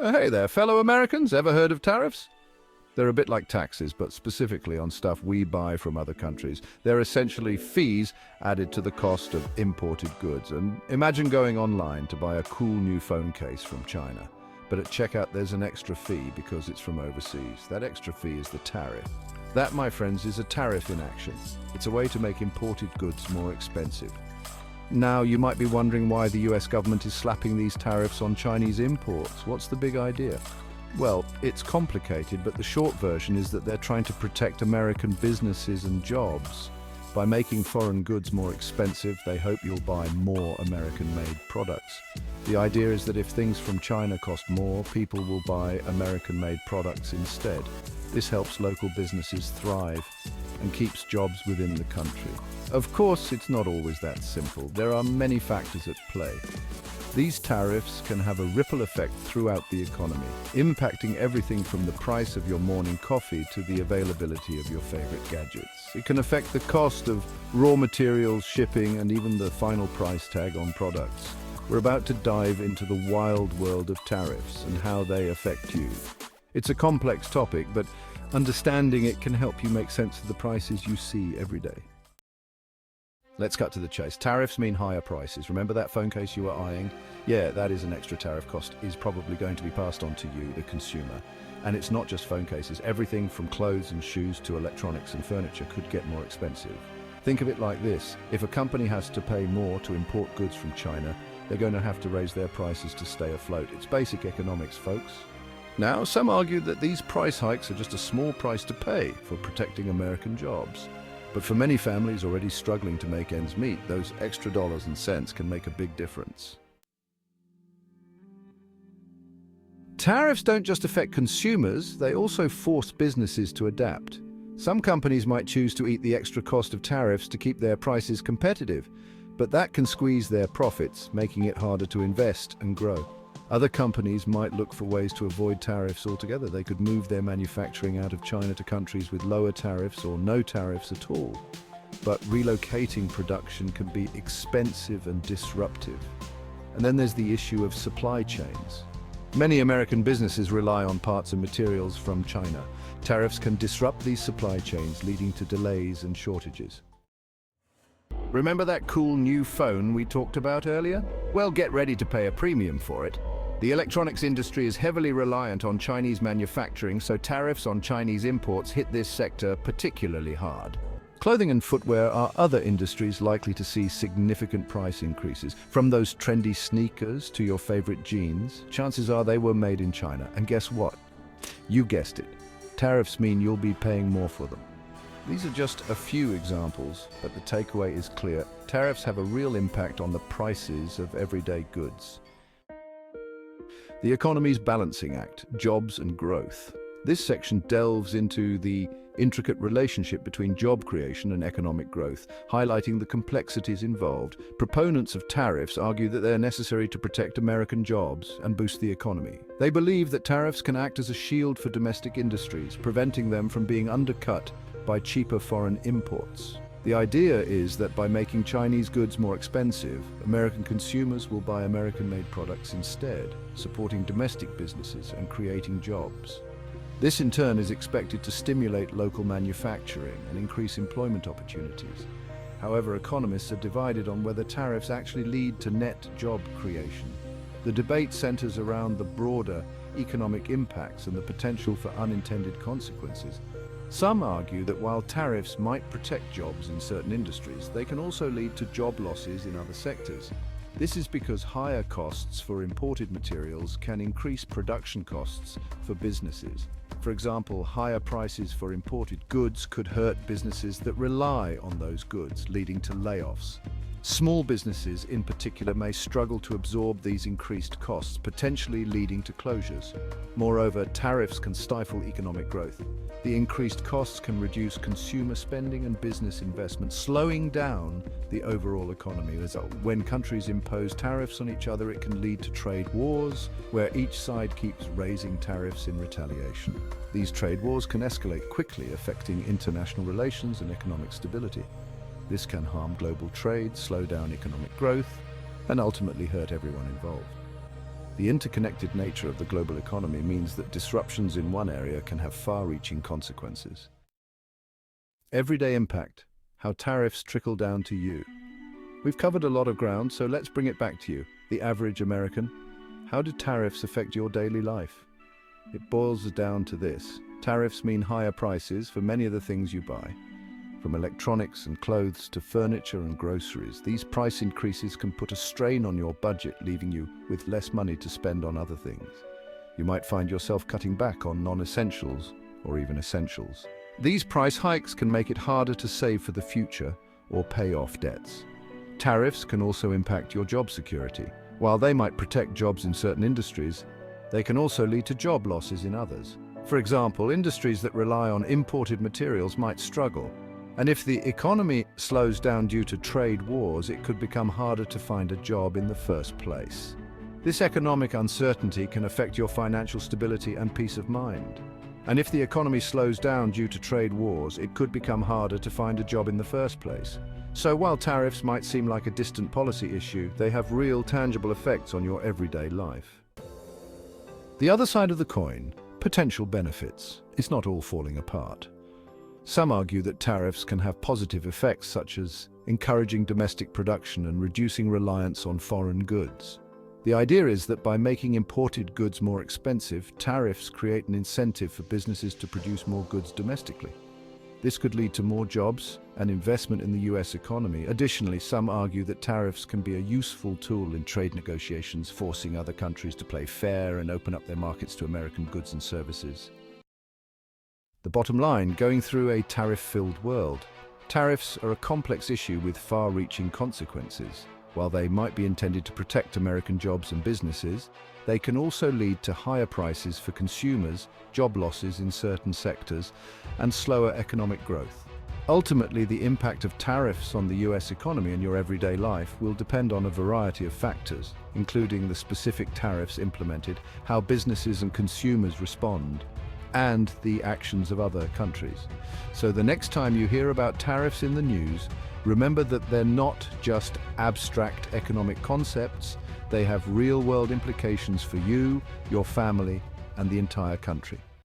Hey there, fellow Americans. Ever heard of tariffs? They're a bit like taxes, but specifically on stuff we buy from other countries. They're essentially fees added to the cost of imported goods. And imagine going online to buy a cool new phone case from China. But at checkout, there's an extra fee because it's from overseas. That extra fee is the tariff. That, my friends, is a tariff in action. It's a way to make imported goods more expensive. Now, you might be wondering why the US government is slapping these tariffs on Chinese imports. What's the big idea? Well, it's complicated, but the short version is that they're trying to protect American businesses and jobs. By making foreign goods more expensive, they hope you'll buy more American-made products. The idea is that if things from China cost more, people will buy American-made products instead. This helps local businesses thrive and keeps jobs within the country. Of course, it's not always that simple. There are many factors at play. These tariffs can have a ripple effect throughout the economy, impacting everything from the price of your morning coffee to the availability of your favorite gadgets. It can affect the cost of raw materials, shipping, and even the final price tag on products. We're about to dive into the wild world of tariffs and how they affect you. It's a complex topic, but understanding it can help you make sense of the prices you see every day. Let's cut to the chase. Tariffs mean higher prices. Remember that phone case you were eyeing? Yeah, that is an extra tariff cost is probably going to be passed on to you, the consumer. And it's not just phone cases. Everything from clothes and shoes to electronics and furniture could get more expensive. Think of it like this. If a company has to pay more to import goods from China, they're going to have to raise their prices to stay afloat. It's basic economics, folks. Now, some argue that these price hikes are just a small price to pay for protecting American jobs. But for many families already struggling to make ends meet, those extra dollars and cents can make a big difference. Tariffs don't just affect consumers, they also force businesses to adapt. Some companies might choose to eat the extra cost of tariffs to keep their prices competitive, but that can squeeze their profits, making it harder to invest and grow. Other companies might look for ways to avoid tariffs altogether. They could move their manufacturing out of China to countries with lower tariffs or no tariffs at all. But relocating production can be expensive and disruptive. And then there's the issue of supply chains. Many American businesses rely on parts and materials from China. Tariffs can disrupt these supply chains, leading to delays and shortages. Remember that cool new phone we talked about earlier? Well, get ready to pay a premium for it. The electronics industry is heavily reliant on Chinese manufacturing, so tariffs on Chinese imports hit this sector particularly hard. Clothing and footwear are other industries likely to see significant price increases. From those trendy sneakers to your favorite jeans, chances are they were made in China. And guess what? You guessed it. Tariffs mean you'll be paying more for them. These are just a few examples, but the takeaway is clear. Tariffs have a real impact on the prices of everyday goods. The economy's balancing act, jobs and growth. This section delves into the intricate relationship between job creation and economic growth, highlighting the complexities involved. Proponents of tariffs argue that they're necessary to protect American jobs and boost the economy. They believe that tariffs can act as a shield for domestic industries, preventing them from being undercut by cheaper foreign imports. The idea is that by making Chinese goods more expensive, American consumers will buy American-made products instead, supporting domestic businesses and creating jobs. This in turn is expected to stimulate local manufacturing and increase employment opportunities. However, economists are divided on whether tariffs actually lead to net job creation. The debate centers around the broader economic impacts and the potential for unintended consequences. Some argue that while tariffs might protect jobs in certain industries, they can also lead to job losses in other sectors. This is because higher costs for imported materials can increase production costs for businesses. For example, higher prices for imported goods could hurt businesses that rely on those goods, leading to layoffs. Small businesses in particular may struggle to absorb these increased costs, potentially leading to closures. Moreover, tariffs can stifle economic growth. The increased costs can reduce consumer spending and business investment, slowing down the overall economy. When countries impose tariffs on each other, it can lead to trade wars, where each side keeps raising tariffs in retaliation. These trade wars can escalate quickly, affecting international relations and economic stability. This can harm global trade, slow down economic growth, and ultimately hurt everyone involved. The interconnected nature of the global economy means that disruptions in one area can have far-reaching consequences. Everyday impact: how tariffs trickle down to you. We've covered a lot of ground, so let's bring it back to you, the average American. How do tariffs affect your daily life? It boils down to this. Tariffs mean higher prices for many of the things you buy. From electronics and clothes to furniture and groceries, these price increases can put a strain on your budget, leaving you with less money to spend on other things. You might find yourself cutting back on non-essentials or even essentials. These price hikes can make it harder to save for the future or pay off debts. Tariffs can also impact your job security. While they might protect jobs in certain industries, they can also lead to job losses in others. For example, industries that rely on imported materials might struggle. And if the economy slows down due to trade wars, it could become harder to find a job in the first place. This economic uncertainty can affect your financial stability and peace of mind. And if the economy slows down due to trade wars, it could become harder to find a job in the first place. So while tariffs might seem like a distant policy issue, they have real, tangible effects on your everyday life. The other side of the coin, potential benefits, is not all falling apart. Some argue that tariffs can have positive effects, such as encouraging domestic production and reducing reliance on foreign goods. The idea is that by making imported goods more expensive, tariffs create an incentive for businesses to produce more goods domestically. This could lead to more jobs and investment in the US economy. Additionally, some argue that tariffs can be a useful tool in trade negotiations, forcing other countries to play fair and open up their markets to American goods and services. The bottom line: going through a tariff-filled world, tariffs are a complex issue with far-reaching consequences. While they might be intended to protect American jobs and businesses, they can also lead to higher prices for consumers, job losses in certain sectors, and slower economic growth. Ultimately, the impact of tariffs on the US economy and your everyday life will depend on a variety of factors, including the specific tariffs implemented, how businesses and consumers respond, and the actions of other countries. So the next time you hear about tariffs in the news, remember that they're not just abstract economic concepts. They have real-world implications for you, your family, and the entire country.